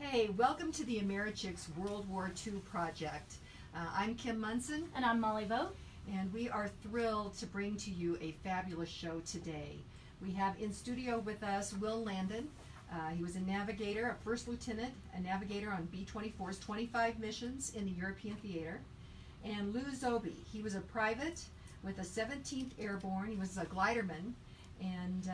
Hey, welcome to the Americhicks World War II project. I'm Kim Munson. And I'm Molly Vogt. And we are thrilled to bring to you a fabulous show today. We have in studio with us Will Landon. He was a navigator, a first lieutenant, a navigator on B-24's 25 missions in the European theater. And Zoghby, he was a private with the 17th Airborne. He was a gliderman. And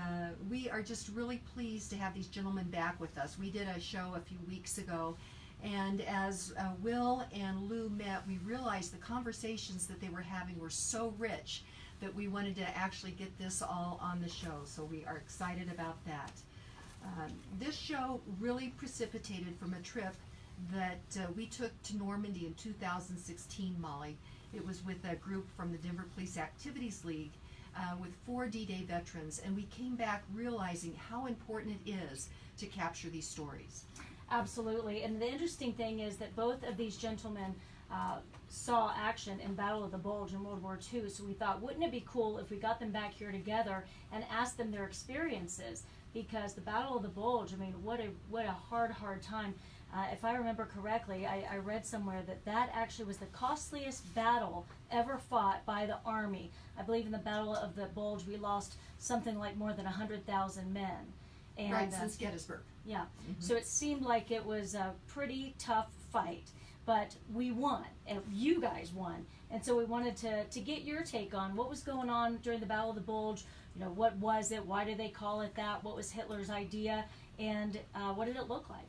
we are just really pleased to have these gentlemen back with us. We did a show a few weeks ago, and as Will and Lou met, we realized the conversations that they were having were so rich that we wanted to actually get this all on the show, so we are excited about that. This show really precipitated from a trip that we took to Normandy in 2016, Molly. It was with a group from the Denver Police Activities League, with 4 D-Day veterans, and we came back realizing how important it is to capture these stories. Absolutely, and the interesting thing is that both of these gentlemen saw action in Battle of the Bulge in World War II, so we thought, wouldn't it be cool if we got them back here together and asked them their experiences? Because the Battle of the Bulge, I mean, what a hard time. If I remember correctly, I read somewhere that actually was the costliest battle ever fought by the Army. I believe in the Battle of the Bulge, we lost something like more than 100,000 men. And, right, since Gettysburg. Yeah, so it seemed like it was a pretty tough fight, but we won, and you guys won. And so we wanted to get your take on what was going on during the Battle of the Bulge. You know, what was it? Why did they call it that? What was Hitler's idea? And what did it look like?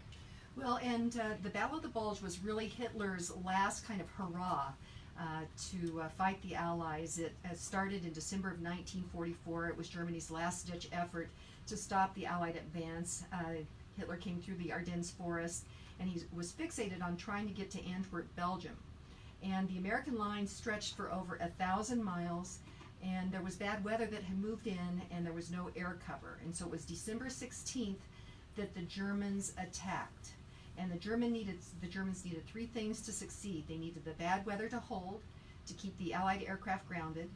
Well, and the Battle of the Bulge was really Hitler's last kind of hurrah to fight the Allies. It started in December of 1944. It was Germany's last-ditch effort to stop the Allied advance. Hitler came through the Ardennes forest, and he was fixated on trying to get to Antwerp, Belgium. And the American line stretched for over 1,000 miles, and there was bad weather that had moved in, and there was no air cover. And so it was December 16th that the Germans attacked. And the Germans needed 3 things to succeed. They needed the bad weather to hold, to keep the Allied aircraft grounded.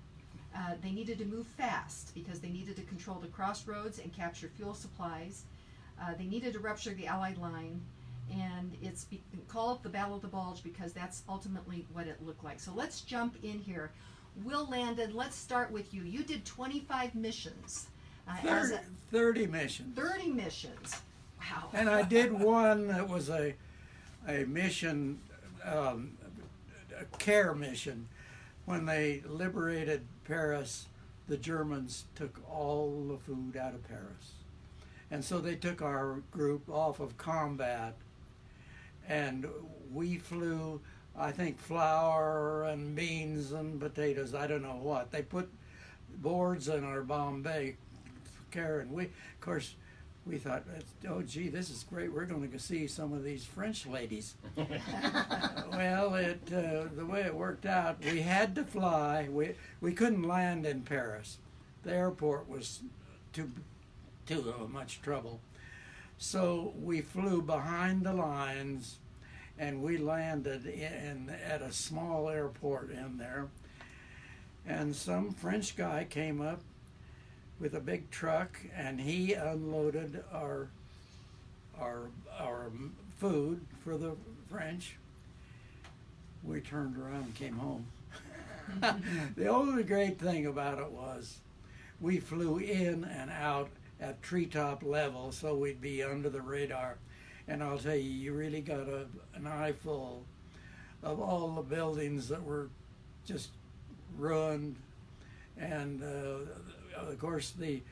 They needed to move fast because they needed to control the crossroads and capture fuel supplies. They needed to rupture the Allied line, and it's called the Battle of the Bulge because that's ultimately what it looked like. So let's jump in here. Will Landon, let's start with you. You did 25 missions. 30 missions. 30 missions. Wow. And I did one that was a mission, a care mission. When they liberated Paris, the Germans took all the food out of Paris. And so they took our group off of combat, and we flew, I think, flour and beans and potatoes, I don't know what. They put boards in our Bombay care, and we, of course, we thought, oh, gee, this is great. We're going to go see some of these French ladies. Well, the way it worked out, we had to fly. We couldn't land in Paris. The airport was too much trouble. So we flew behind the lines, and we landed at a small airport in there. And some French guy came up with a big truck, and he unloaded our food for the French. We turned around and came home. The only great thing about it was we flew in and out at treetop level, so we'd be under the radar. And I'll tell you, you really got an eyeful of all the buildings that were just ruined. And of course, the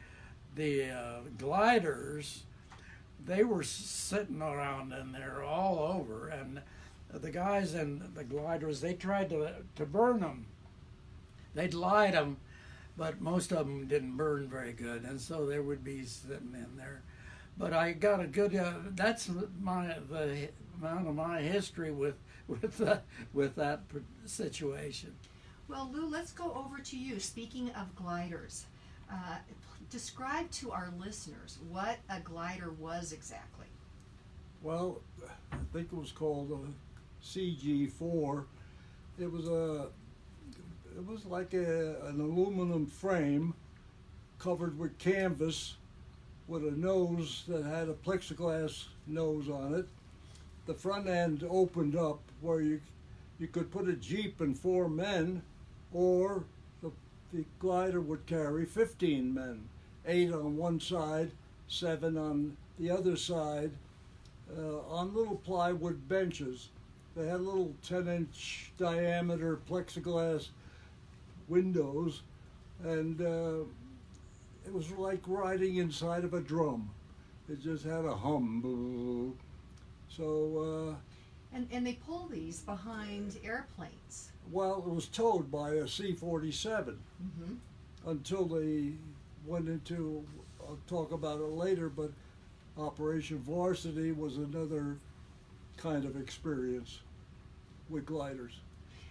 gliders, they were sitting around in there all over, and the guys in the gliders, they tried to burn them. They'd light them, but most of them didn't burn very good, and so they would be sitting in there. But I got a good. That's the amount of my history with that situation. Well, Lou, let's go over to you. Speaking of gliders, describe to our listeners what a glider was exactly. Well, I think it was called a CG4. It was like an aluminum frame covered with canvas with a nose that had a plexiglass nose on it, the front end opened up where you could put a Jeep and 4 men, or the glider would carry 15 men, 8 on one side, 7 on the other side, on little plywood benches. They had little 10-inch diameter plexiglass windows, and it was like riding inside of a drum. It just had a hum. Boo. So, And they pull these behind airplanes. well, it was towed by a C-47 until they went into, I'll talk about it later, but Operation Varsity was another kind of experience with gliders.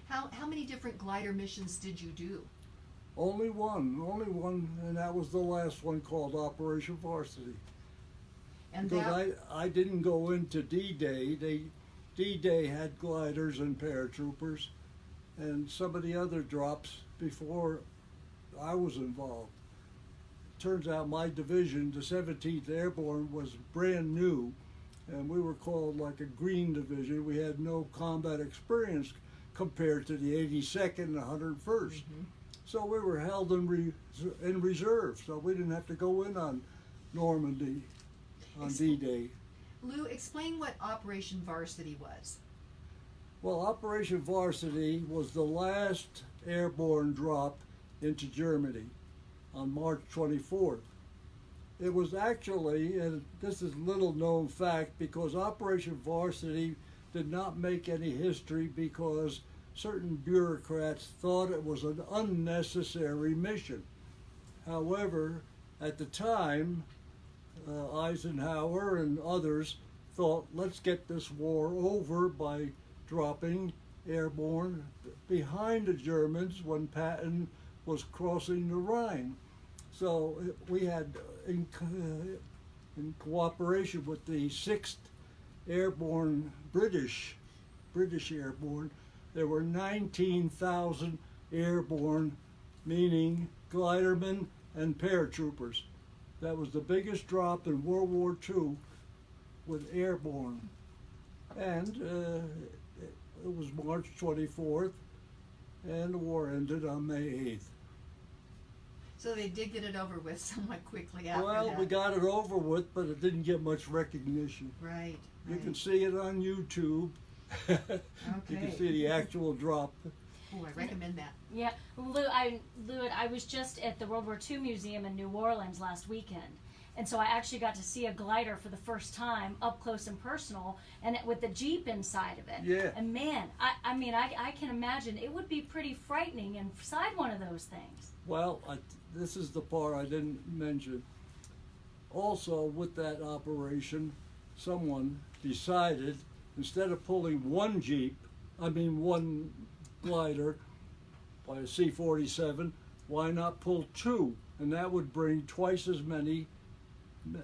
How many different glider missions did you do? Only one, and that was the last one, called Operation Varsity. And Because I didn't go into D-Day. D-Day had gliders and paratroopers, and some of the other drops before I was involved. Turns out my division, the 17th Airborne, was brand new, and we were called like a green division. We had no combat experience compared to the 82nd and 101st. So we were held in reserve, so we didn't have to go in on Normandy on D-Day. Lou, explain what Operation Varsity was. Well, Operation Varsity was the last airborne drop into Germany on March 24th. It was actually, and this is little known fact, because Operation Varsity did not make any history because certain bureaucrats thought it was an unnecessary mission. However, at the time, Eisenhower and others thought, let's get this war over by dropping airborne behind the Germans when Patton was crossing the Rhine. So we had, in cooperation with the 6th Airborne British Airborne, there were 19,000 airborne, meaning glidermen and paratroopers. That was the biggest drop in World War II with airborne. And it was March 24th, and the war ended on May 8th. So they did get it over with somewhat quickly after Well, that. we got it over with, but it didn't get much recognition. Right. You can see it on YouTube. You can see the actual drop. Oh, I recommend that. Yeah, Lou, I was just at the World War II Museum in New Orleans last weekend, and so I actually got to see a glider for the first time up close and personal, and with the Jeep inside of it. Yeah. And man, I mean, I can imagine it would be pretty frightening inside one of those things. Well, this is the part I didn't mention. Also, with that operation, someone decided, instead of pulling one glider by a C-47, why not pull 2? And that would bring twice as many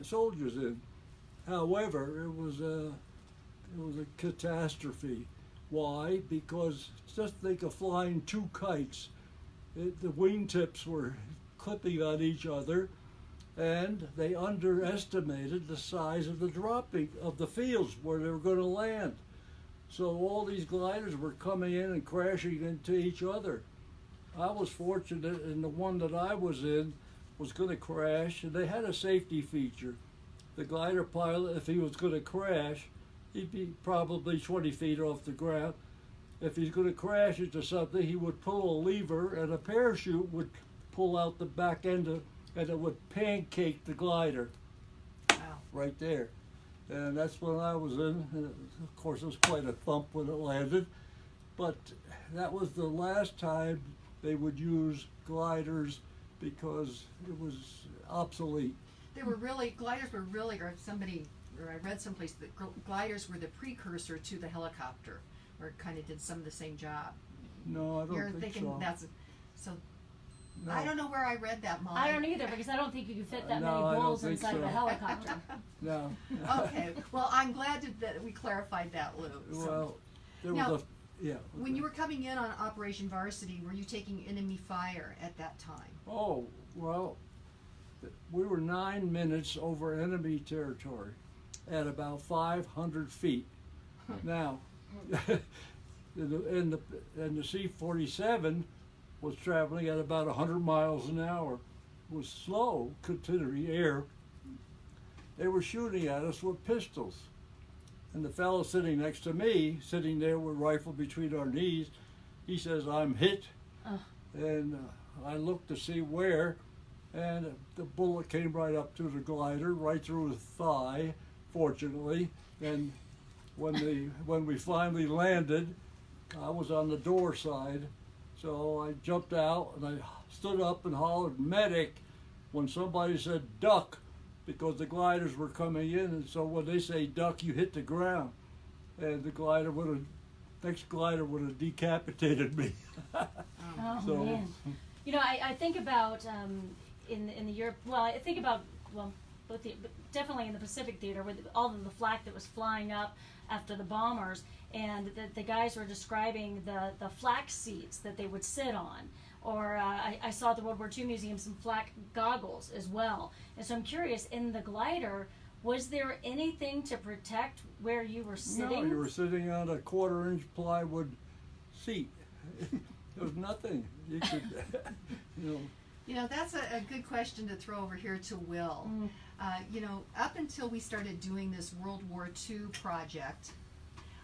soldiers in. However, it was a catastrophe. Why? Because just think of flying 2 kites. The wingtips were clipping on each other, and they underestimated the size of the dropping of the fields where they were going to land. So all these gliders were coming in and crashing into each other. I was fortunate, and the one that I was in was going to crash, and they had a safety feature. The glider pilot, if he was going to crash, he'd be probably 20 feet off the ground. If he's going to crash into something, he would pull a lever, and a parachute would pull out the back end and it would pancake the glider. Wow. Right there. And that's when I was in. And of course, it was quite a thump when it landed. But that was the last time they would use gliders because it was obsolete. Gliders were really, or I read someplace that gliders were the precursor to the helicopter, or it kind of did some of the same job. No, I don't You're think thinking so. So No. I don't know where I read that, Molly. I don't either, because I don't think you could fit that No, I many don't bulls think inside of so. a helicopter. No. Okay, well, I'm glad that we clarified that, Lou. So, Well, there Now, was yeah. when you were coming in on Operation Varsity, were you taking enemy fire at that time? Oh, well, we were 9 minutes over enemy territory at about 500 feet. Now, and the C-47 was traveling at about 100 miles an hour. It was slow considering air. They were shooting at us with pistols. And the fellow sitting next to me, sitting there with a rifle between our knees, he says, "I'm hit." And I looked to see where, and the bullet came right up to the glider, right through his thigh, fortunately. And when we finally landed, I was on the door side, so I jumped out and I stood up and hollered "medic" when somebody said "duck," because the gliders were coming in, and so when they say "duck," you hit the ground, and the next glider would have decapitated me. Oh So- man. You know, I think about in the Europe. Well, I think about both but definitely in the Pacific theater with all of the flak that was flying up after the bombers, and the guys were describing the flak seats that they would sit on. Or I saw at the World War II Museum some flak goggles as well. And so I'm curious, in the glider, was there anything to protect where you were sitting? No, you were sitting on a 1/4-inch plywood seat. There was nothing. You could, you know. You know, that's a good question to throw over here to Will. You know, up until we started doing this World War II project,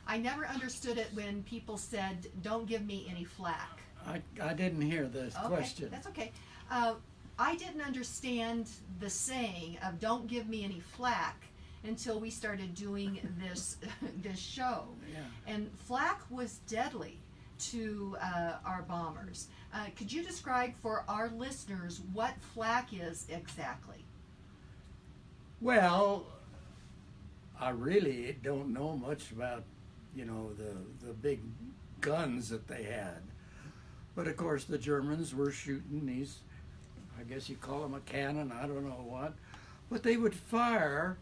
I never understood it when people said, "Don't give me any flak." I didn't hear this question. That's okay. I didn't understand the saying of "don't give me any flak" until we started doing this this show. Yeah. And flak was deadly to our bombers. Could you describe for our listeners what flak is exactly? Well, I really don't know much about, you know, the big guns that they had. But of course the Germans were shooting these, I guess you call them a cannon, I don't know what, but they would fire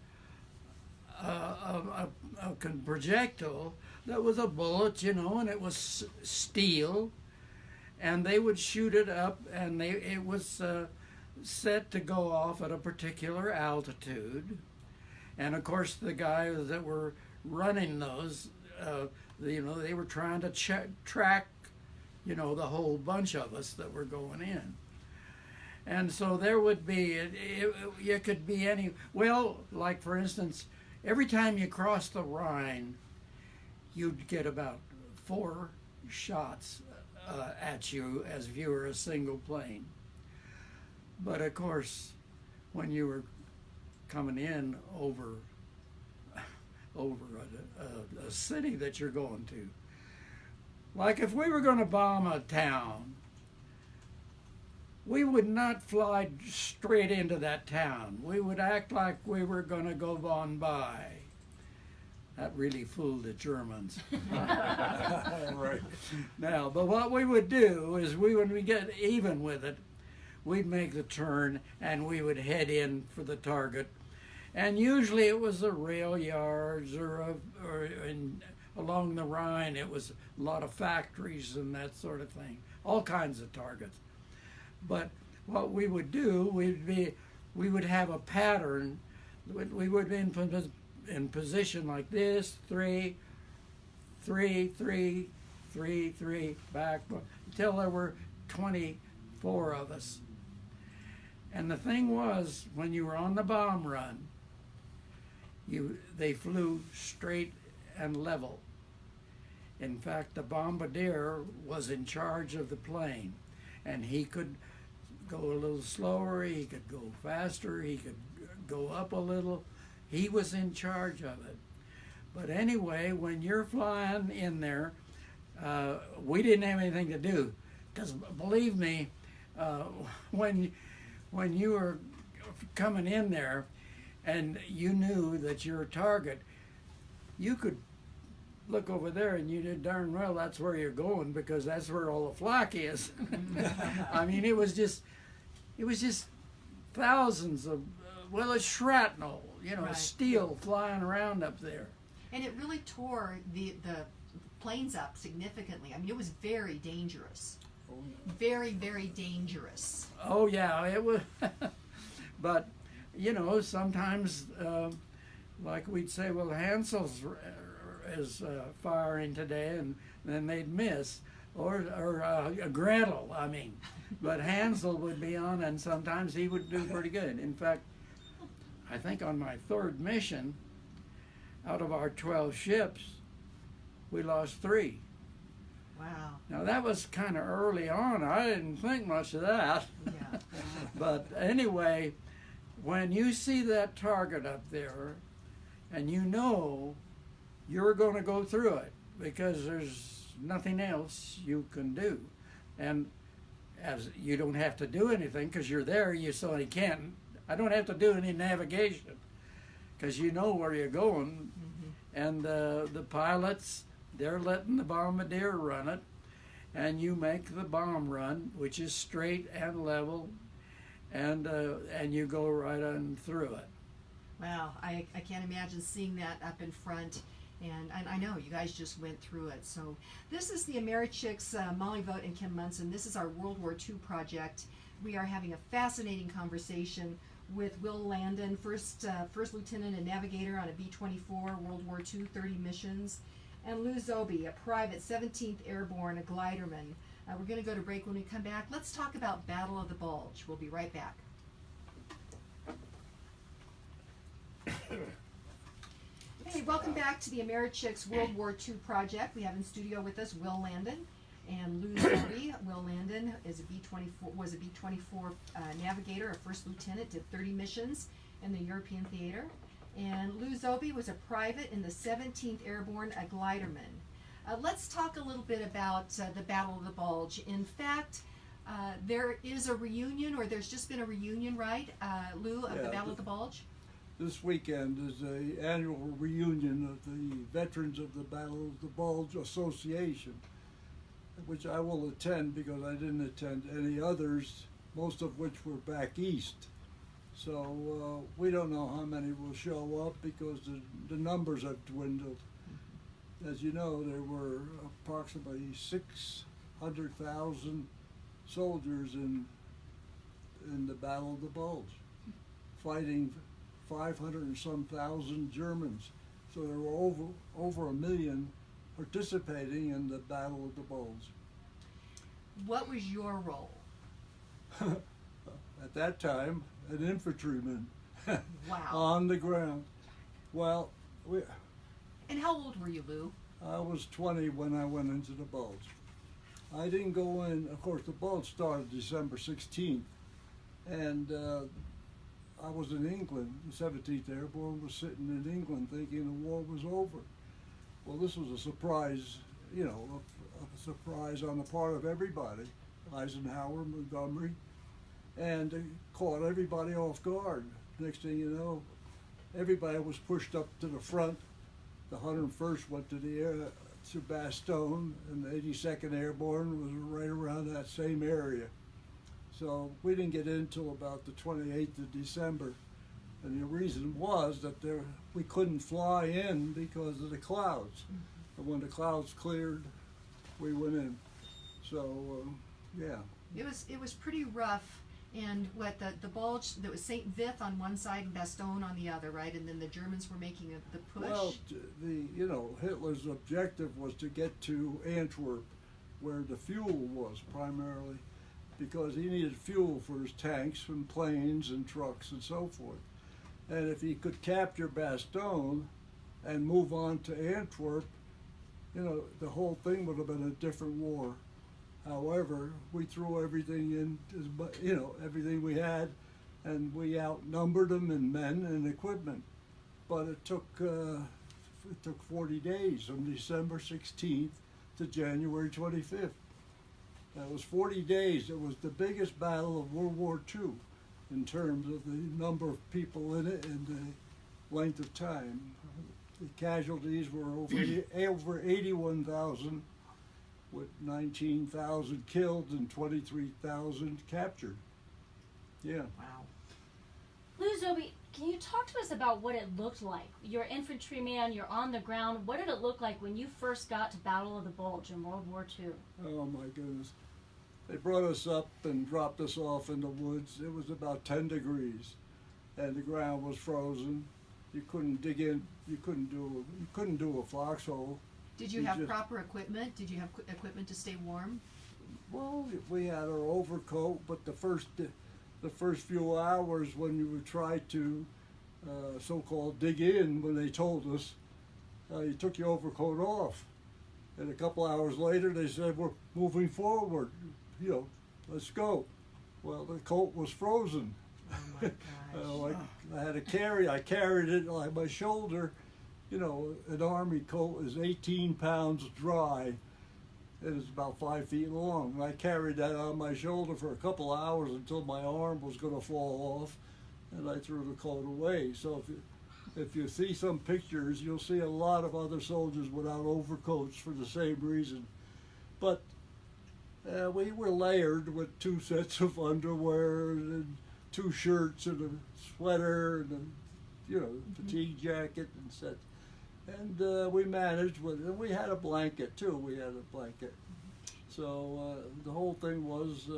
a projectile that was a bullet, you know, and it was steel, and they would shoot it up, and it was set to go off at a particular altitude. And of course the guys that were running those, you know, they were trying to track, you know, the whole bunch of us that were going in. And so there would be, it could be any, well, like for instance, every time you cross the Rhine, you'd get about 4 shots at you as if you were a single plane. But of course, when you were coming in over a city that you're going to, like if we were going to bomb a town, we would not fly straight into that town. We would act like we were going to go on by. That really fooled the Germans. Right. Now, but what we would do is when we get even with it, we'd make the turn and we would head in for the target. And usually it was the rail yards or along the Rhine. It was a lot of factories and that sort of thing, all kinds of targets. But what we would do, we would have a pattern. We would be in position like this, 3, 3, 3, 3, 3, back, until there were 24 of us. And the thing was, when you were on the bomb run, they flew straight and level. In fact, the bombardier was in charge of the plane, and he could go a little slower, he could go faster, he could go up a little. He was in charge of it. But anyway, when you're flying in there, we didn't have anything to do. Because believe me, when you were coming in there and you knew that your target, you could look over there and you knew darn well that's where you're going, because that's where all the flak is. I mean, it was just thousands of, well, it's shrapnel, you know, Right. steel flying around up there. And it really tore the planes up significantly. I mean, it was very dangerous. Very, very dangerous. Oh yeah, it was. But you know, sometimes, like we'd say, well, Hansel's is firing today, and then they'd miss, or Gretel, I mean. But Hansel would be on, and sometimes he would do pretty good. In fact, I think on my third mission, out of our 12 ships, we lost 3. Wow. Now that was kind of early on. I didn't think much of that. Yeah. But anyway, when you see that target up there, and you know you're going to go through it because there's nothing else you can do, and as you don't have to do anything because you're there, you certainly can't. I don't have to do any navigation because you know where you're going, and the pilots, they're letting the bombardier run it, and you make the bomb run, which is straight and level, and you go right on through it. Wow, I can't imagine seeing that up in front, and I know you guys just went through it. So this is the Americhicks, Molly Vogt and Kim Munson. This is our World War II project. We are having a fascinating conversation with Will Landon, first lieutenant and navigator on a B-24, World War II, 30 missions, and Lou Zoghby, a private 17th Airborne, a gliderman. We're going to go to break. When we come back, let's talk about Battle of the Bulge. We'll be right back. Hey, welcome back to the Americhicks World War II project. We have in studio with us Will Landon and Lou Zoghby. Will Landon is was a B-24 navigator, a first lieutenant, did 30 missions in the European theater. And Lou Zoghby was a private in the 17th Airborne, a gliderman. Let's talk a little bit about the Battle of the Bulge. In fact, there is a reunion, or there's just been a reunion, right, Lou, of the Battle of the Bulge? This weekend is the annual reunion of the Veterans of the Battle of the Bulge Association, which I will attend because I didn't attend any others, most of which were back east. So we don't know how many will show up because the numbers have dwindled. As you know, there were approximately 600,000 soldiers in the Battle of the Bulge, fighting 500 and some thousand Germans. So there were over 1 million participating in the Battle of the Bulge. What was your role? At that time, an infantryman. Wow. On the ground. Well, And how old were you, Lou? I was 20 when I went into the Bulge. I didn't go in, of course, the Bulge started December 16th, and I was in England. The 17th Airborne was sitting in England thinking the war was over. Well, this was a surprise, a surprise on the part of everybody, Eisenhower, Montgomery, and it caught everybody off guard. Next thing you know, everybody was pushed up to the front. The 101st went to Bastogne, and the 82nd Airborne was right around that same area. So we didn't get in until about the 28th of December. And the reason was that we couldn't fly in because of the clouds. And when the clouds cleared, we went in. So, yeah. It was pretty rough. And what the Bulge, there was St. Vith on one side and Bastogne on the other, right? And then the Germans were making the push. Well, Hitler's objective was to get to Antwerp, where the fuel was primarily, because he needed fuel for his tanks and planes and trucks and so forth. And if he could capture Bastogne and move on to Antwerp, the whole thing would have been a different war. However, we threw everything in, everything we had, and we outnumbered them in men and equipment. But it took 40 days from December 16th to January 25th. That was 40 days. It was the biggest battle of World War II in terms of the number of people in it and the length of time. The casualties were over 81,000, with 19,000 killed and 23,000 captured. Yeah. Wow. Lou Zoghby, can you talk to us about what it looked like? You're an infantryman, you're on the ground. What did it look like when you first got to Battle of the Bulge in World War II? Oh my goodness. They brought us up and dropped us off in the woods. It was about 10 degrees and the ground was frozen. You couldn't dig in. You couldn't do a foxhole. Did you You have just- proper equipment? Did you have equipment to stay warm? Well, we had our overcoat, but the first few hours when you would try to so-called dig in, when they told us, you took your overcoat off, and a couple hours later they said, we're moving forward, let's go. Well, the coat was frozen. Oh my gosh. I carried it on my shoulder. An army coat is 18 pounds dry. It is about 5 feet long. And I carried that on my shoulder for a couple hours until my arm was going to fall off, and I threw the coat away. So if you see some pictures, you'll see a lot of other soldiers without overcoats for the same reason. But we were layered with 2 sets of underwear and 2 shirts and a sweater and fatigue jacket and such. And we managed with, and we had a blanket too. We had a blanket. So the whole thing was,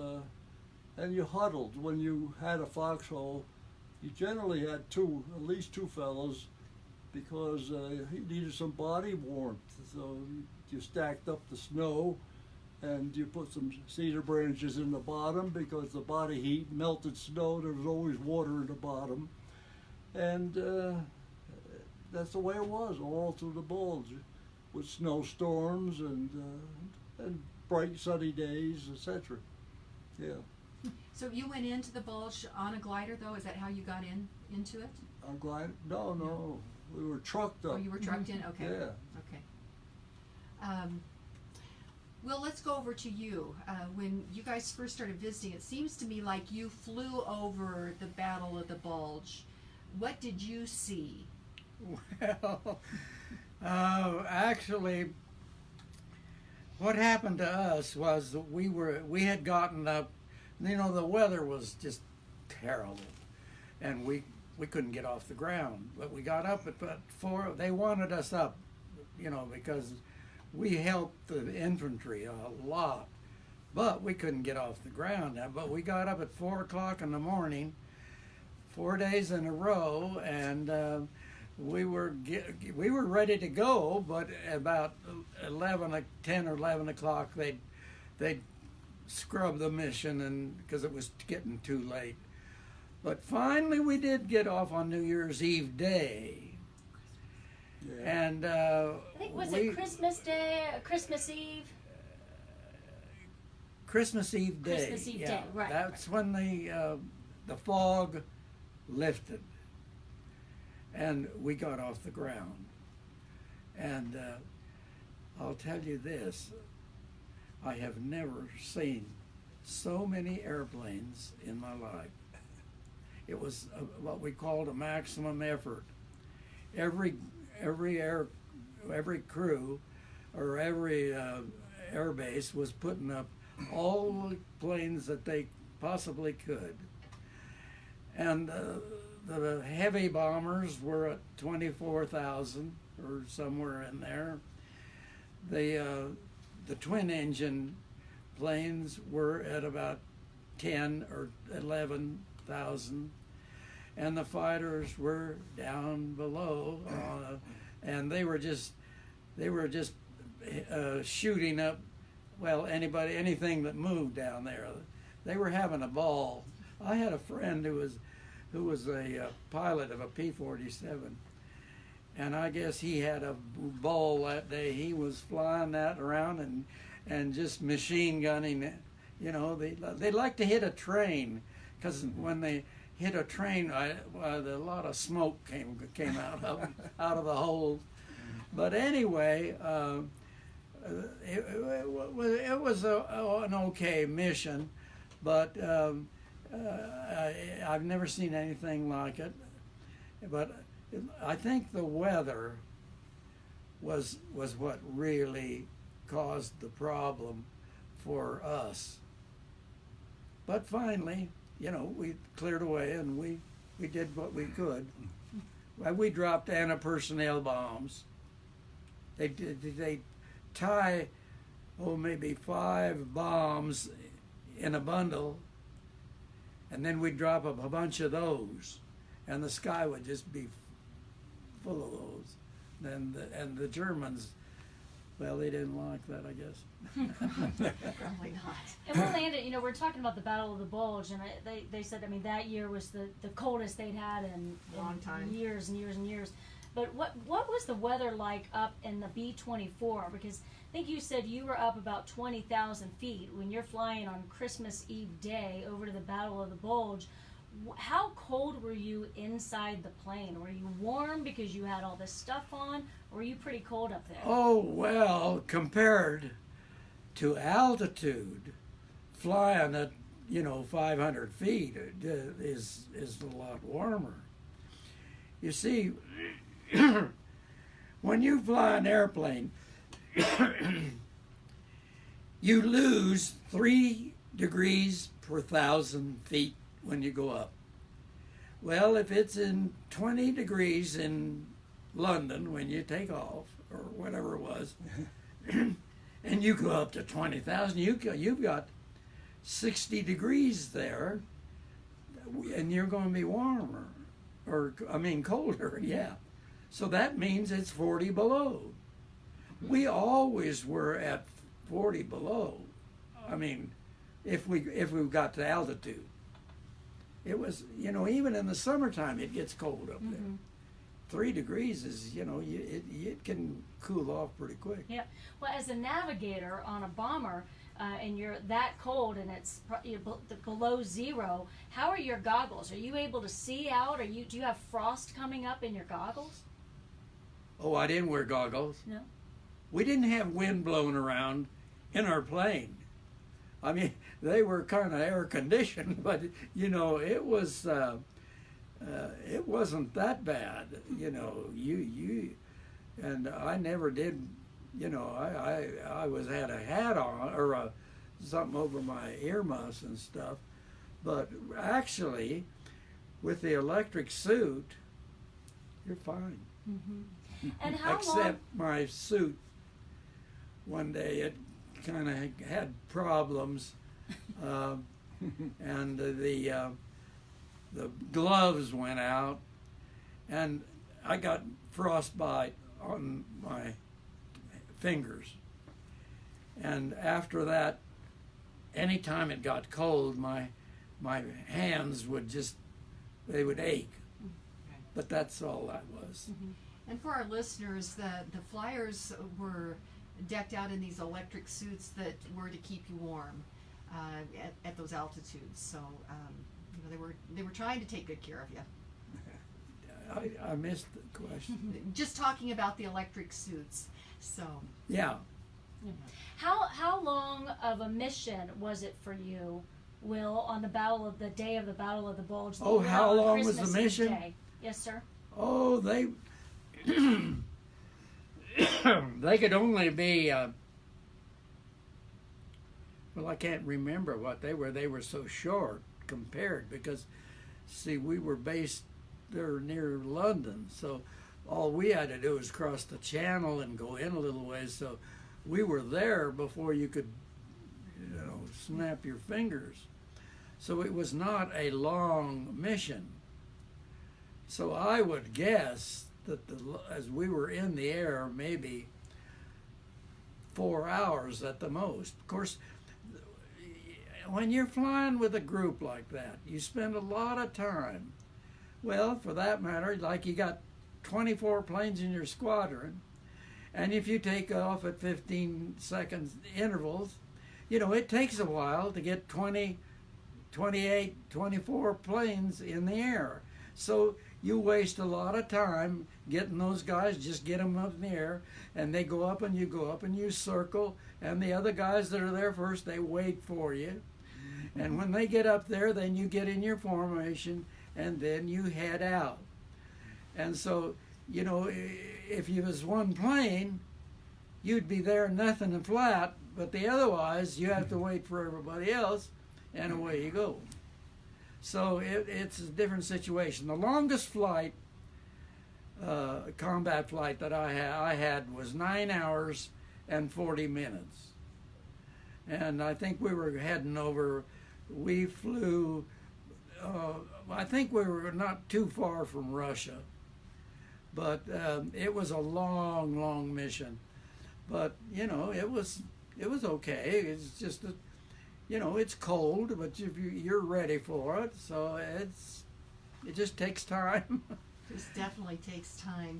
and you huddled. When you had a foxhole, you generally had at least two fellows, because he needed some body warmth. So you stacked up the snow, and you put some cedar branches in the bottom, because the body heat melted snow. There was always water in the bottom, and that's the way it was all through the bulge, with snowstorms and bright sunny days, etc. Yeah. So you went into the bulge on a glider, though? Is that how you got into it? I'm glad. No, we were trucked up. Oh, you were trucked in? Okay. Yeah. Okay. Well, let's go over to you. When you guys first started visiting, it seems to me like you flew over the Battle of the Bulge. What did you see? Well, actually, what happened to us was that we had gotten up. The weather was just terrible, and we couldn't get off the ground. But we got up at 4. They wanted us up, because we helped the infantry a lot, but we couldn't get off the ground. But we got up at 4 o'clock in the morning, 4 days in a row, and we were ready to go. But about 10 or 11 o'clock, they'd scrub the mission, and because it was getting too late. But finally, we did get off on New Year's Eve day. Yeah. And I think it Christmas Day, Christmas Eve? Christmas Eve day. Christmas Eve day, right. That's when the fog lifted, and we got off the ground. And I'll tell you this: I have never seen so many airplanes in my life. It was what we called a maximum effort. Every crew or every air base was putting up all the planes that they possibly could. And the heavy bombers were at 24,000 or somewhere in there. The twin engine planes were at about 10 or 11,000. And the fighters were down below, and they were just shooting up, anything that moved down there. They were having a ball. I had a friend who was a pilot of a P-47, and I guess he had a ball that day. He was flying that around and just machine gunning it. They like to hit a train, because when they hit a train, a lot of smoke came out of the hole. But anyway, it was an okay mission, but I've never seen anything like it. But I think the weather was what really caused the problem for us. But finally, we cleared away, and we did what we could. We dropped anti-personnel bombs. They tie, maybe 5 bombs in a bundle, and then we'd drop a bunch of those, and the sky would just be full of those. And the Germans, well, they didn't like that, I guess. Probably not. And we'll land it, you know, we're talking about the Battle of the Bulge, and they said, I mean, that year was the coldest they'd had in Long time. years and years and years. But what was the weather like up in the B-24? Because I think you said you were up about 20,000 feet when you're flying on Christmas Eve day over to the Battle of the Bulge. How cold were you inside the plane? Were you warm because you had all this stuff on, or were you pretty cold up there? Oh, well, compared to altitude, flying at, 500 feet is a lot warmer. You see, when you fly an airplane, you lose 3 degrees per 1,000 feet when you go up. Well, if it's in 20 degrees in London when you take off, or whatever it was, and you go up to 20,000, you've got 60 degrees there, and you're going to be warmer, colder, yeah. So that means it's 40 below. We always were at 40 below. If we got to altitude. It was, even in the summertime, it gets cold up there. 3 degrees is, it can cool off pretty quick. Yeah. Well, as a navigator on a bomber, and you're that cold and it's below zero, how are your goggles? Are you able to see out? Do you have frost coming up in your goggles? Oh, I didn't wear goggles. No. We didn't have wind blowing around in our plane. They were kind of air conditioned, but it was it wasn't that bad. And I never did. I had a hat on or something over my earmuffs and stuff, but actually, with the electric suit, you're fine. And how Except my suit. One day it kind of had problems, and the gloves went out, and I got frostbite on my fingers. And after that, anytime it got cold, my hands would ache. But that's all that was. And for our listeners, the flyers were decked out in these electric suits that were to keep you warm at those altitudes. So they were trying to take good care of you. I missed the question. Just talking about the electric suits. So Yeah. How long of a mission was it for you, Will, on the day of the Battle of the Bulge? Oh, how on long was the Christmas Eve mission? day? Yes, sir. Oh, they they could only be well, I can't remember what they were. They were so short compared because, see, we were based there near London, so all we had to do was cross the channel and go in a little ways. So we were there before you could, snap your fingers. So it was not a long mission. So I would guess that as we were in the air, maybe 4 hours at the most. Of course, when you're flying with a group like that, you spend a lot of time. Well, for that matter, like you got 24 planes in your squadron, and if you take off at 15 seconds intervals, it takes a while to get 20, 28, 24 planes in the air. So you waste a lot of time getting those guys, just get them up in the air, and they go up and you circle, and the other guys that are there first, they wait for you. And when they get up there, then you get in your formation, and then you head out. And so, if you was one plane, you'd be there nothing and flat, but otherwise you have to wait for everybody else, and away you go. So it's a different situation. The longest flight, combat flight that I had was 9 hours and 40 minutes. And I think we were heading over, we flew, I think we were not too far from Russia. But it was a long, long mission. But you know, it was okay. It's just that, you know, it's cold, but you're ready for it. So it just takes time. This definitely takes time.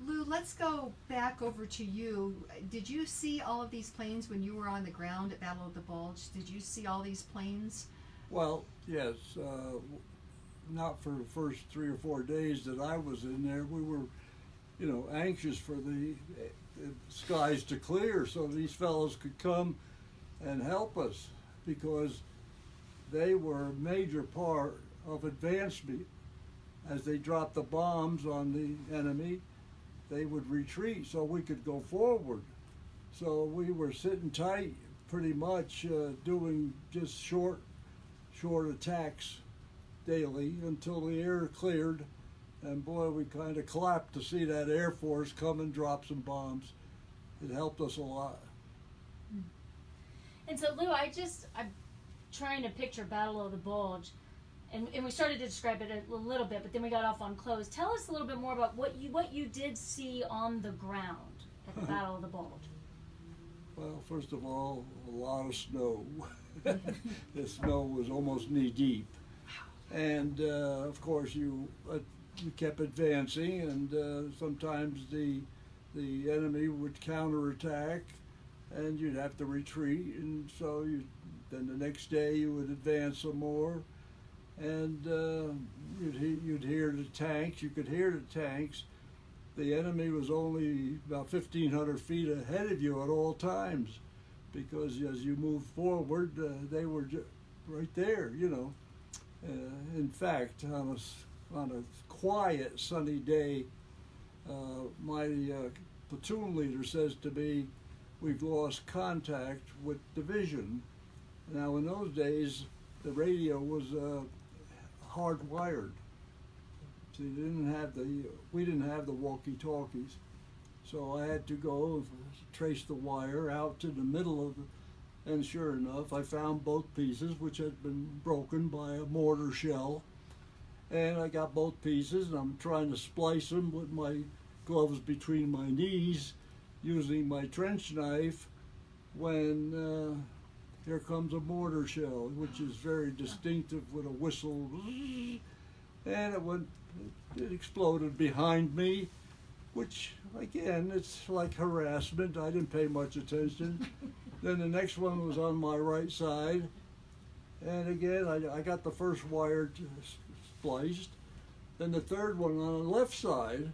Lou, let's go back over to you. Did you see all of these planes when you were on the ground at Battle of the Bulge? Did you see all these planes? Well, yes, not for the first 3 or 4 days that I was in there. We were, you know, anxious for the skies to clear so these fellows could come and help us, because they were a major part of advancement. As they dropped the bombs on the enemy, they would retreat so we could go forward. So we were sitting tight pretty much, doing just short attacks daily until the air cleared. And boy, we kind of clapped to see that Air Force come and drop some bombs. It helped us a lot. And so, Lou, I'm trying to picture Battle of the Bulge, and we started to describe it a little bit, but then we got off on clothes. Tell us a little bit more about what you did see on the ground at the Battle of the Bulge. Well, first of all, a lot of snow. The snow was almost knee deep, and of course you kept advancing, and sometimes the enemy would counterattack, and you'd have to retreat, and so then the next day you would advance some more, and you'd hear the tanks. You could hear the tanks. The enemy was only about 1,500 feet ahead of you at all times, because as you moved forward, they were right there, you know. In fact, on a quiet, sunny day, my platoon leader says to me, "We've lost contact with division." Now, in those days, the radio was hardwired. So we didn't have the walkie-talkies. So I had to go trace the wire out to the middle of it, and sure enough, I found both pieces, which had been broken by a mortar shell. And I got both pieces, and I'm trying to splice them with my gloves between my knees, using my trench knife, when here comes a mortar shell, which is very distinctive with a whistle, and it exploded behind me, which again, it's like harassment. I didn't pay much attention. Then the next one was on my right side, and again, I got the first wire spliced. Then the third one on the left side,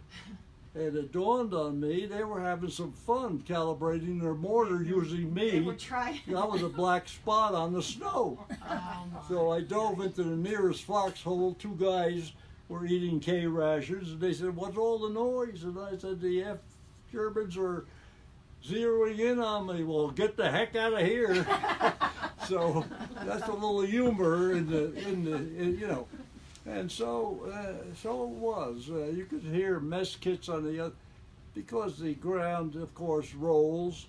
and it dawned on me they were having some fun calibrating their mortar using me. They were trying. I was a black spot on the snow. Oh, So I dove into the nearest foxhole. Two guys were eating K rations, and they said, "What's all the noise?" And I said, "The Germans are zeroing in on me." "Well, get the heck out of here." So that's a little humor in you know. And so it was. You could hear mess kits on the other, because the ground, of course, rolls,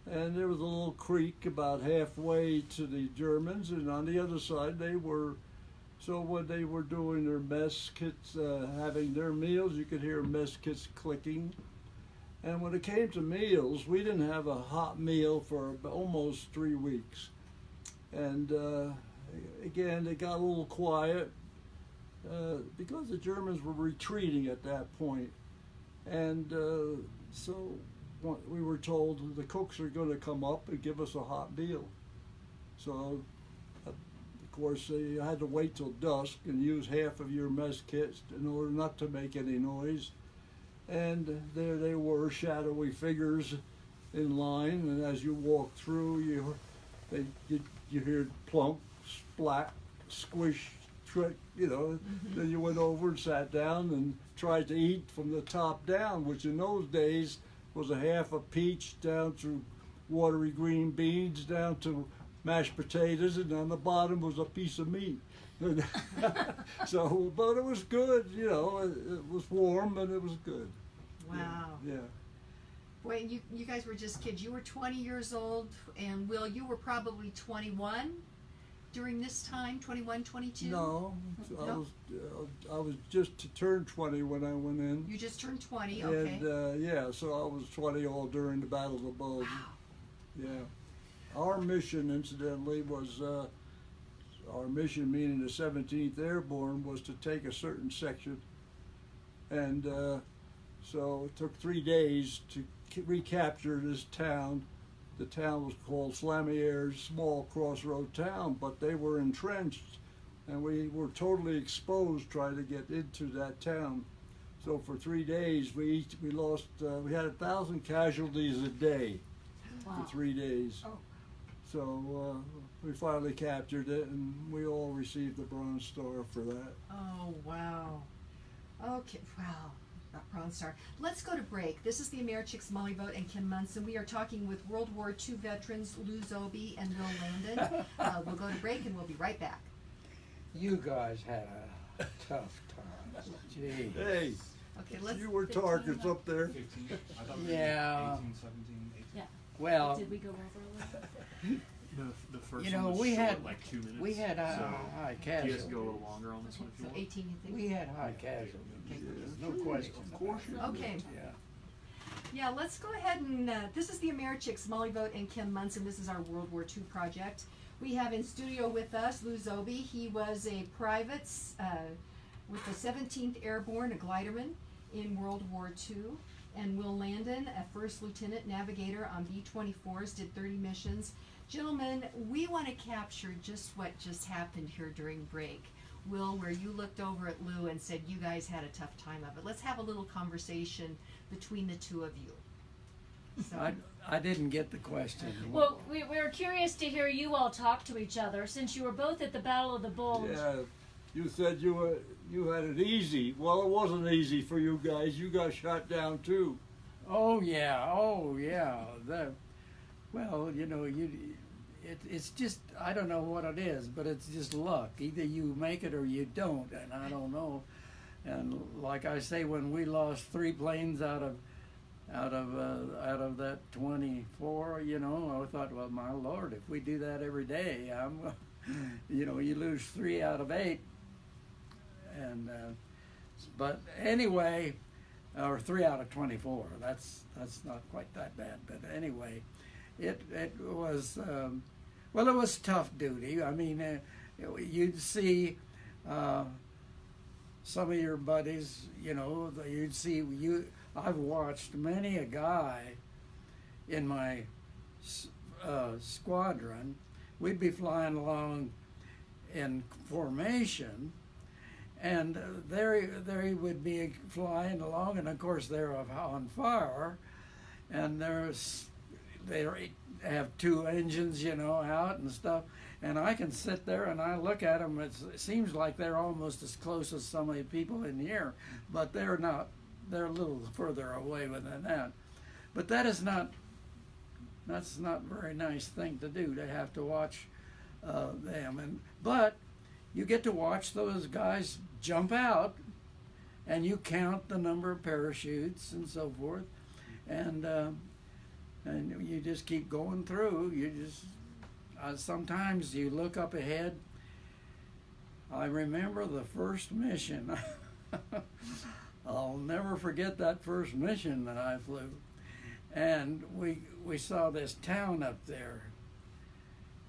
and there was a little creek about halfway to the Germans, and on the other side they were. So when they were doing their mess kits, having their meals, you could hear mess kits clicking. And when it came to meals, we didn't have a hot meal for almost 3 weeks. And again, they got a little quiet. Because the Germans were retreating at that point. And so we were told the cooks are going to come up and give us a hot meal. So, of course, you had to wait till dusk and use half of your mess kits in order not to make any noise. And there they were, shadowy figures in line, and as you walked through, you heard plump, splat, squish, you know. Then you went over and sat down and tried to eat from the top down, which in those days was a half a peach down to watery green beans down to mashed potatoes, and on the bottom was a piece of meat. So, but it was good, you know. It was warm and it was good. wow. Yeah. Boy, you guys were just kids. You were 20 years old, and Will, you were probably 21. during this time, 21, 22? No, No? I was just to turn 20 when I went in. You just turned 20, okay. And yeah, so I was 20 all during the Battle of the Bulge. Wow. Yeah. Our mission, incidentally, was our mission, meaning the 17th Airborne, was to take a certain section. And so it took 3 days to recapture this town. The town was called Flamieres, small crossroad town, but they were entrenched, and we were totally exposed trying to get into that town. So for 3 days, we lost, we had 1,000 casualties a day Wow. for 3 days. Oh. So we finally captured it, and we all received the Bronze Star for that. Oh, wow. Okay, wow. Bronze Star. Let's go to break. This is the Americhicks, Molly Vogt and Kim Munson. We are talking with World War II veterans Lou Zoghby and Will Landon. We'll go to break and we'll be right back. You guys had a tough time. Gee. Hey, Okay, let's. you were 15, targets up there. 15. I thought we Yeah. 18, 17, 18. Yeah. Well, Did we go over a little? The first you know, one was we short, had like 2 minutes. we had so high you guys casualties. go a little longer on this one if you So want. 18, you think? We had high casualties. No question. Of course you did. Okay. Yeah. Yeah, let's go ahead and, this is the Americhicks, Molly Vogt and Kim Munson. This is our World War II project. We have in studio with us Lou Zoghby. He was a private with the 17th Airborne, a gliderman in World War II. And Will Landon, a first lieutenant navigator on B-24s, did 30 missions. Gentlemen, we want to capture just what just happened here during break. Will, where you looked over at Lou and said you guys had a tough time of it. Let's have a little conversation between the two of you. So, I didn't get the question. Well, we were curious to hear you all talk to each other since you were both at the Battle of the Bulge. Yeah, you said you had it easy. Well, it wasn't easy for you guys. You got shot down too. Oh yeah. Well, you know, it's just, I don't know what it is, but it's just luck. Either you make it or you don't, and I don't know. And like I say, when we lost 3 planes out of that 24, you know, I thought, well, my Lord, if we do that every day, you know, you lose 3 out of 8, and but anyway, or 3 out of 24. That's not quite that bad, but anyway, it was well, it was tough duty. I mean, you'd see some of your buddies, you know, you'd see you. I've watched many a guy in my squadron. We'd be flying along in formation, and there he would be flying along, and of course they're on fire, and they have 2 engines, you know, out and stuff, and I can sit there and I look at them. It seems like they're almost as close as some of the people in here, but they're not. They're a little further away than that. But that's not a very nice thing to do, to have to watch them. But you get to watch those guys jump out, and you count the number of parachutes and so forth, and you just keep going through. You just sometimes you look up ahead. I remember the first mission. I'll never forget that first mission that I flew, and we saw this town up there,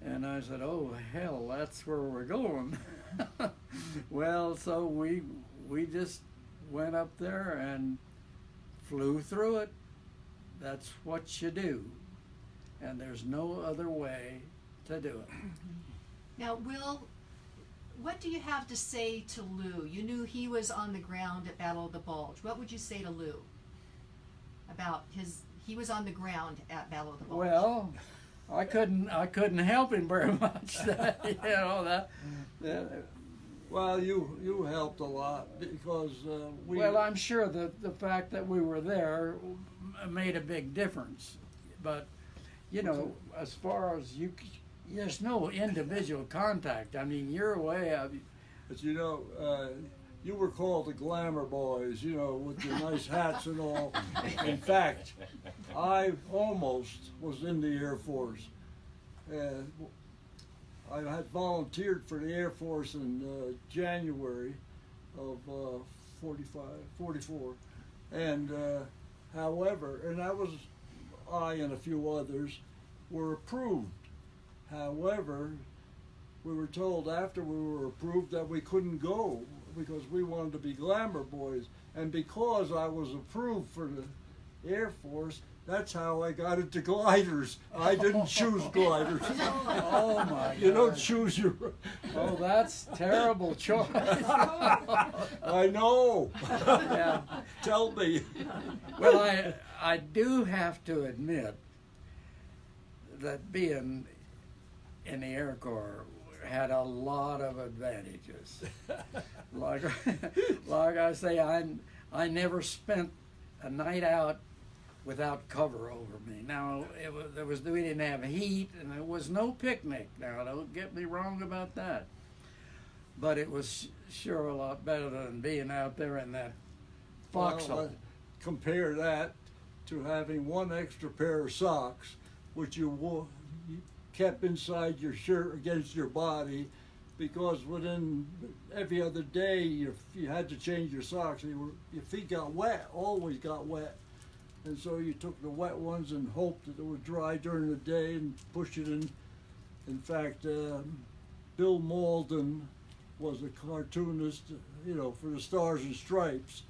and I said, "Oh hell, that's where we're going." Well, so we just went up there and flew through it. That's what you do, and there's no other way to do it. now, Will, what do you have to say to Lou? You knew he was on the ground at Battle of the Bulge. What would you say to Lou about he was on the ground at Battle of the Bulge? Well, I couldn't help him very much. You know that. Well, you helped a lot because we. Well, I'm sure that the fact that we were there made a big difference, but you know, as far as there's no individual contact. I mean, you're away. But you know, you were called the glamour boys, you know, with your nice hats and all. In fact, I almost was in the Air Force. I had volunteered for the Air Force in January of 44. And however, and I and a few others were approved. However, we were told after we were approved that we couldn't go because we wanted to be glamour boys. And because I was approved for the Air Force, that's how I got into gliders. I didn't choose gliders. Oh my God. You don't choose your. Oh, that's terrible choice. I know. Yeah. Tell me. Well, I do have to admit that being in the Air Corps had a lot of advantages. Like I say, I never spent a night out without cover over me. Now we didn't have heat, and there was no picnic. Now don't get me wrong about that, but it was sure a lot better than being out there in that foxhole. Well, compare that to having one extra pair of socks, which you kept inside your shirt against your body, because within every other day you had to change your socks. Your feet got wet, always got wet. And so you took the wet ones and hoped that it would dry during the day and push it in. In fact, Bill Malden was a cartoonist, for the Stars and Stripes,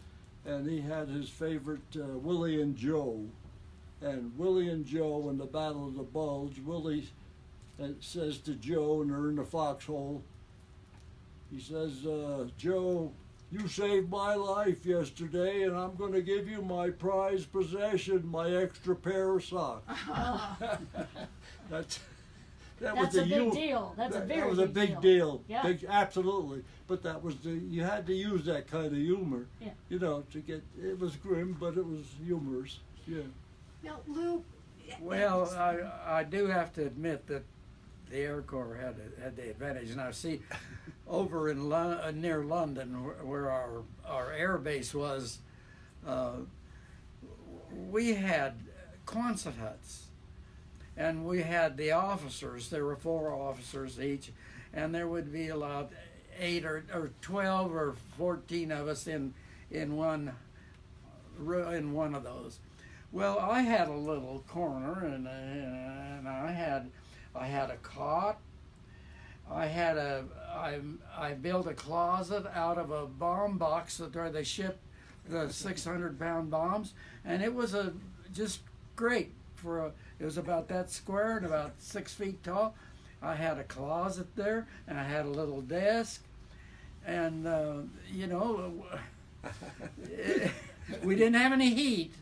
and he had his favorite Willie and Joe. And Willie and Joe in the Battle of the Bulge, Willie says to Joe, and they're in the foxhole, he says, Joe, you saved my life yesterday, and I'm going to give you my prized possession, my extra pair of socks. That's That's a big deal. That's a very That was a big big deal. deal. Yeah. Big, absolutely. But that was you had to use that kind of humor. Yeah. To get, it was grim, but it was humorous. Yeah. Now, Lou. Well, I do have to admit that the Air Corps had the advantage. Now, see, over in near London, where our air base was, we had Quonset huts, and we had the officers. There were 4 officers each, and there would be about 8 or 12 or 14 of us in one of those. Well, I had a little corner, and I had a cot. I built a closet out of a bomb box where they shipped the 600-pound bombs, and it was just great it was about that square and about 6 feet tall. I had a closet there, and I had a little desk, and we didn't have any heat.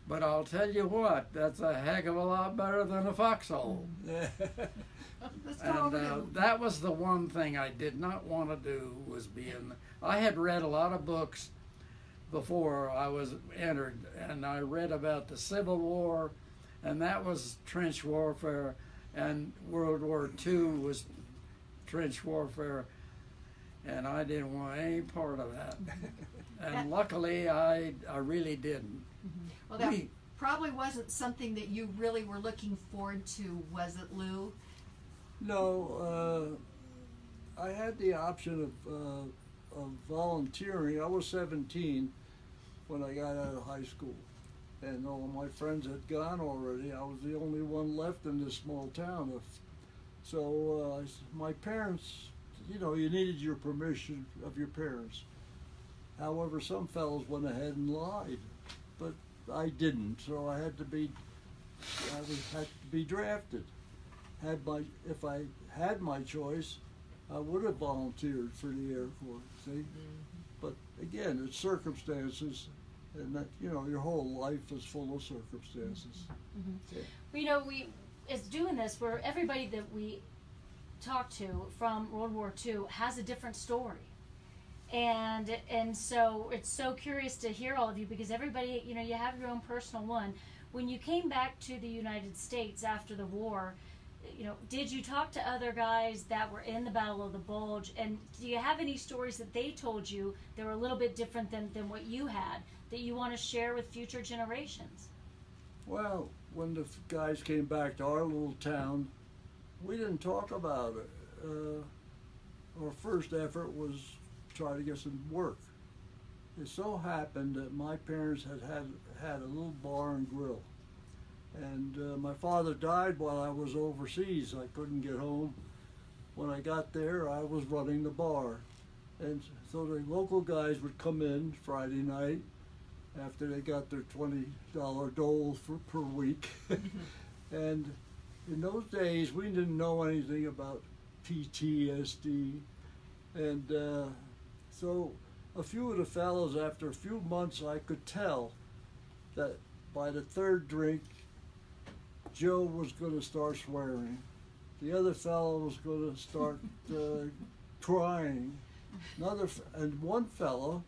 But I'll tell you what, that's a heck of a lot better than a foxhole. Let's go over And to that was the one thing I did not want to do, was I had read a lot of books before I was entered, and I read about the Civil War, and that was trench warfare, and World War II was trench warfare, and I didn't want any part of that. And luckily, I really didn't. Well, that probably wasn't something that you really were looking forward to, was it, Lou? No, I had the option of volunteering. I was 17 when I got out of high school, and all my friends had gone already. I was the only one left in this small town. So my parents, you needed your permission of your parents. However, some fellows went ahead and lied, but I didn't. So I had to be drafted. If I had my choice, I would have volunteered for the Air Force. See, but again, it's circumstances, and that your whole life is full of circumstances. Well, we is doing this where everybody that we talk to from World War II has a different story. And so it's so curious to hear all of you, because everybody, you have your own personal one. When you came back to the United States after the war, did you talk to other guys that were in the Battle of the Bulge, and do you have any stories that they told you that were a little bit different than what you had, that you want to share with future generations? Well, when the guys came back to our little town, we didn't talk about it. Our first effort was try to get some work. It so happened that my parents had a little bar and grill, and my father died while I was overseas. I couldn't get home. When I got there, I was running the bar, and so the local guys would come in Friday night after they got their $20 dole per week. And in those days, we didn't know anything about PTSD. And so a few of the fellows, after a few months, I could tell that by the third drink, Joe was going to start swearing. The other fellow was going to start crying. And one fellow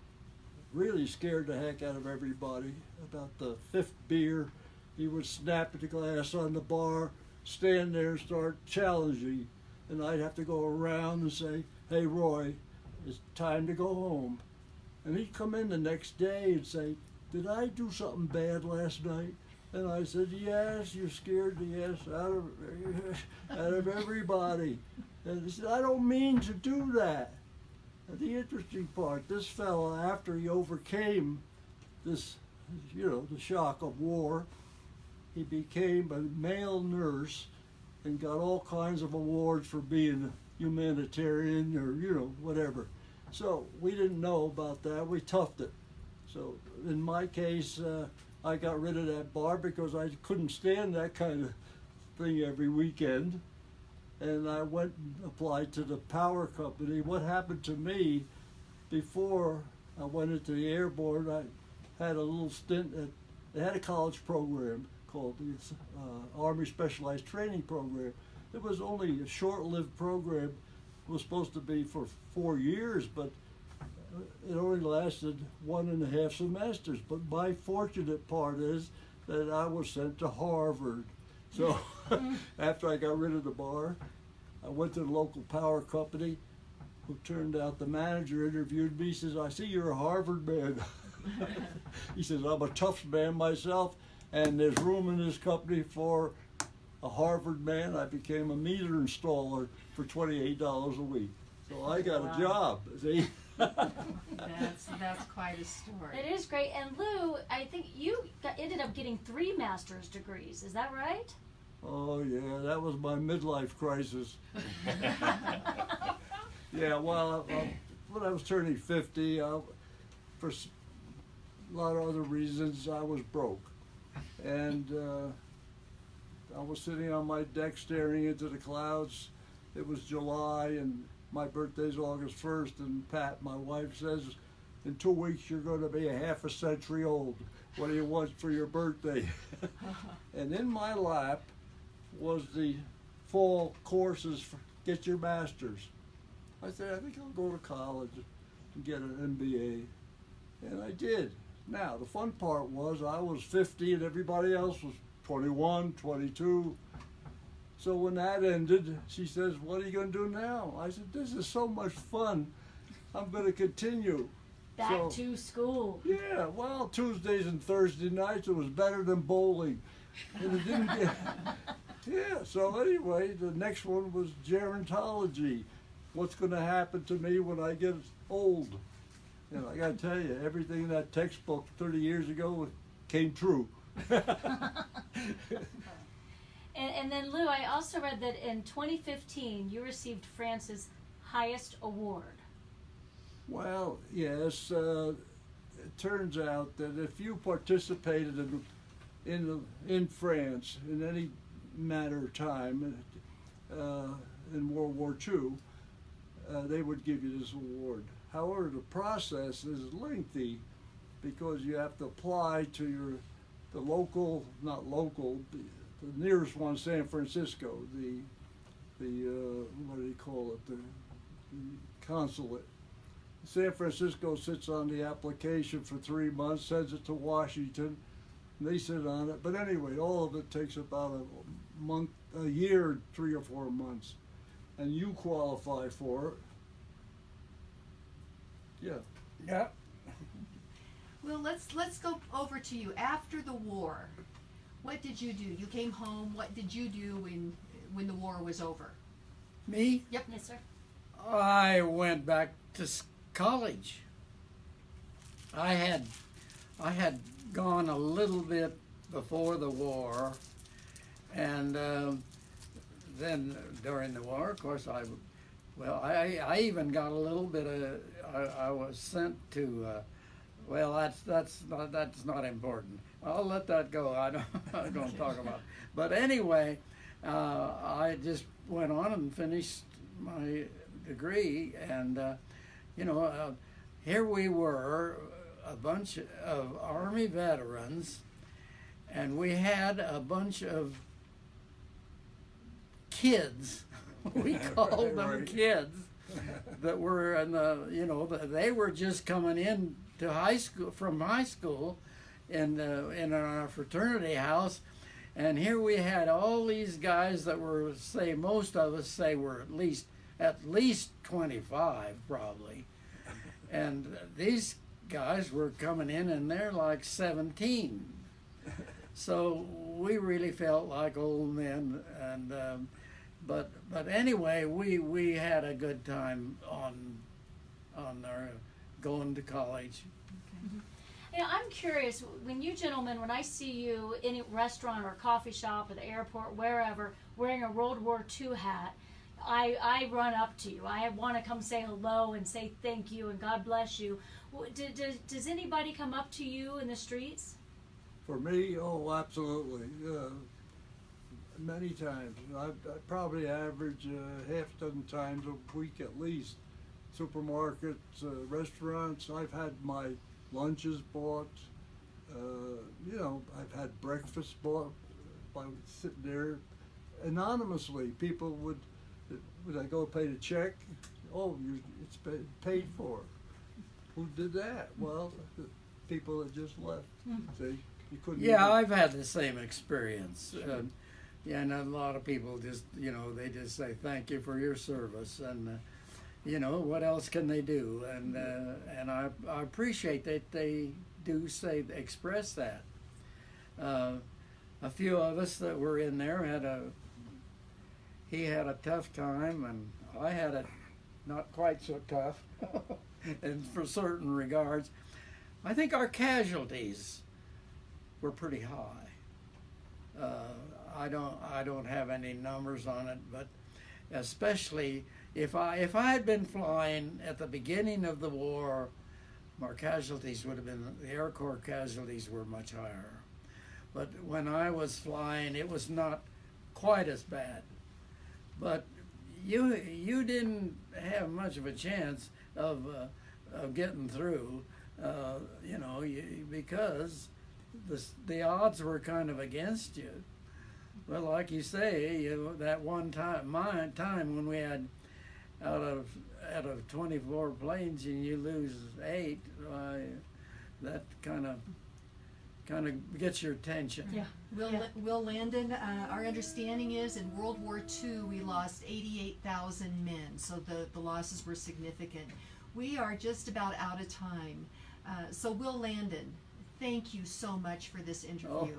really scared the heck out of everybody. About the fifth beer, he would snap at the glass on the bar, stand there and start challenging. And I'd have to go around and say, "Hey, Roy, it's time to go home." And he'd come in the next day and say, "Did I do something bad last night?" And I said, "Yes, you scared the ass out of everybody." And he said, "I don't mean to do that." And the interesting part, this fellow, after he overcame this, the shock of war, he became a male nurse and got all kinds of awards for being a humanitarian or, whatever. So we didn't know about that. We toughed it. So in my case, I got rid of that bar because I couldn't stand that kind of thing every weekend. And I went and applied to the power company. What happened to me before I went into the airborne, I had a little stint they had a college program called the Army Specialized Training Program. It was only a short-lived program. It was supposed to be for 4 years, but it only lasted 1.5 semesters. But my fortunate part is that I was sent to Harvard. So after I got rid of the bar, I went to the local power company, who turned out the manager interviewed me. He says, "I see you're a Harvard man." He says, "I'm a Tufts man myself, and there's room in this company for a Harvard man." I became a meter installer for $28 a week. So I got a job, see? That's quite a story. It is great. And Lou, I think you ended up getting 3 master's degrees. Is that right? Oh yeah, that was my midlife crisis. Yeah, well, when I was turning 50, for a lot of other reasons, I was broke. And I was sitting on my deck staring into the clouds. It was July, and my birthday's August 1st, and Pat, my wife, says, "In 2 weeks, you're going to be a half a century old. What do you want for your birthday?" And in my lap was the fall courses for get your master's. I said, "I think I'll go to college and get an MBA." And I did. Now, the fun part was I was 50 and everybody else was 21, 22. So when that ended, she says, "What are you going to do now?" I said, "This is so much fun. I'm going to continue." Back to school. Yeah, well, Tuesdays and Thursday nights, it was better than bowling. And it didn't get... Yeah, so anyway, the next one was gerontology. What's going to happen to me when I get old? And I got to tell you, everything in that textbook 30 years ago came true. And then Lou, I also read that in 2015 you received France's highest award. Well, yes, it turns out that if you participated in France in any matter of time in World War II, they would give you this award. However, the process is lengthy because you have to apply to the local, not local, the nearest one, San Francisco, the what do you call it, the consulate. San Francisco sits on the application for 3 months, sends it to Washington, and they sit on it. But anyway, all of it takes about a year, 3 or 4 months, and you qualify for it. Yeah. Yeah. Well, let's go over to you after the war. What did you do? You came home. What did you do when the war was over? Me, Yes, sir. I went back to college. I had gone a little bit before the war, and then during the war, of course, I even got a little bit of. I was sent to. Well, that's not important. I'll let that go. I'm not going to talk about it. But anyway, I just went on and finished my degree, and here we were, a bunch of Army veterans, and we had a bunch of kids. We called them Right. kids that were in they were just coming in to high school from high school in our fraternity house, and here we had all these guys that were, say, most of us say were at least 25 probably, and these guys were coming in and they're like 17, so we really felt like old men, and but anyway, we had a good time on our going to college. You know, I'm curious, when you gentlemen, when I see you in a restaurant or a coffee shop or the airport, wherever, wearing a World War II hat, I run up to you. I want to come say hello and say thank you and God bless you. Does anybody come up to you in the streets? For me, oh, absolutely. Many times. I probably average half a dozen times a week at least. Supermarkets, restaurants. I've had my lunches bought. I've had breakfast bought by sitting there anonymously. People would I go pay the check? Oh, it's paid for. Who did that? Well, the people that just left. See, you couldn't. Yeah, even- I've had the same experience. And a lot of people just, they just say thank you for your service, and what else can they do? And I appreciate that they do express that. A few of us that were in there he had a tough time, and I had it not quite so tough, and for certain regards. I think our casualties were pretty high. I don't have any numbers on it, but especially if I had been flying at the beginning of the war, our casualties would have been, the Air Corps casualties were much higher. But when I was flying, it was not quite as bad. But you didn't have much of a chance of getting through, because the odds were kind of against you. Well, like you say, that one time, when we had out of 24 planes and you lose 8, that kind of gets your attention. Yeah. Will Landon, our understanding is in World War II we lost 88,000 men, so the losses were significant. We are just about out of time. So Will Landon, thank you so much for this interview.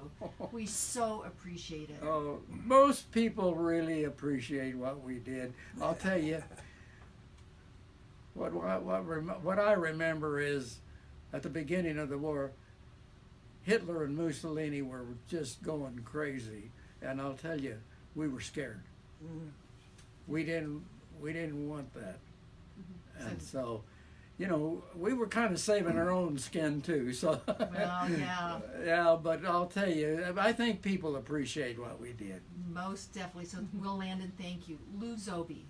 We so appreciate it. Oh, most people really appreciate what we did. I'll tell you, what I remember is at the beginning of the war, Hitler and Mussolini were just going crazy, and I'll tell you, we were scared. We didn't want that, and so. We were kind of saving our own skin too. So, Well, yeah. Yeah, but I'll tell you, I think people appreciate what we did. Most definitely. So Will Landon, thank you. Lou Zoghby,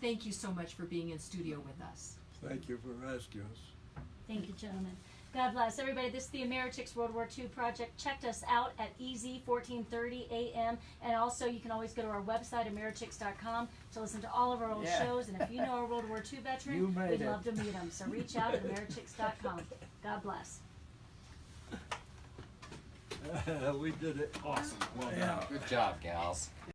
thank you so much for being in studio with us. Thank you for asking us. Thank you, gentlemen. God bless everybody. This is the Ameritics World War II Project. Check us out at EZ 1430 AM, and also you can always go to our website ameritics.com to listen to all of our old shows. And if you know a World War II You veteran, made we'd it. love to meet them. So reach out at ameritics.com. God bless. We did it. Awesome. Well done. Yeah. Good job, gals.